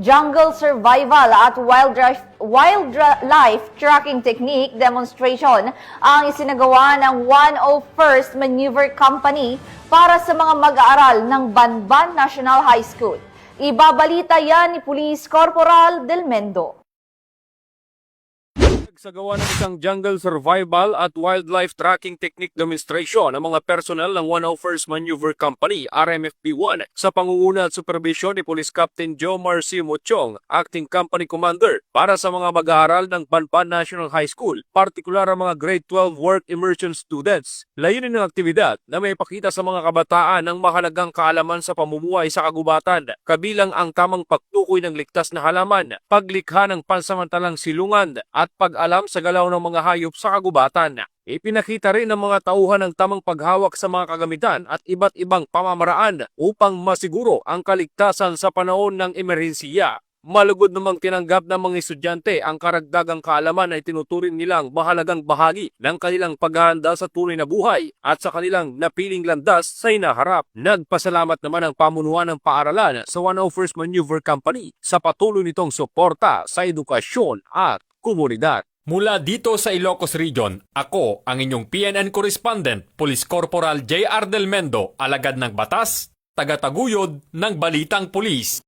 jungle survival at wildlife tracking technique demonstration ang isinagawa ng 101st Maneuver Company para sa mga mag-aaral ng Banban National High School. Ibabalita yan ni Police Corporal Del Mendo. Nagsagawa ng isang jungle survival at wildlife tracking technique demonstration ang mga personnel ng 101st Maneuver Company, RMFP-1, sa pangunguna at supervision ni Police Captain Joe Marcio Mochong, Acting Company Commander, para sa mga mag-aaral ng Banban National High School, partikular ang mga Grade 12 Work Immersion students. Layunin ng aktibidad na may pakita sa mga kabataan ng mahalagang kaalaman sa pamumuhay sa kagubatan, kabilang ang tamang pagtukoy ng ligtas na halaman, paglikha ng pansamantalang silungan, at pag-alam sa galaw ng mga hayop sa kagubatan. Ipinakita rin ng mga tauhan ang tamang paghawak sa mga kagamitan at iba't ibang pamamaraan upang masiguro ang kaligtasan sa panahon ng emerhensiya. Malugod namang tinanggap ng mga estudyante ang karagdagang kaalaman na itinuturing nilang mahalagang bahagi ng kanilang paghahanda sa tunay na buhay at sa kanilang napiling landas sa hinaharap. Nagpasalamat naman ang pamunuan ng paaralan sa 101st Maneuver Company sa patuloy nitong suporta sa edukasyon at komunidad. Mula dito sa Ilocos Region, ako ang inyong PNN Correspondent, Police Corporal J.R. Del Mendo, alagad ng batas, tagataguyod ng Balitang Pulis.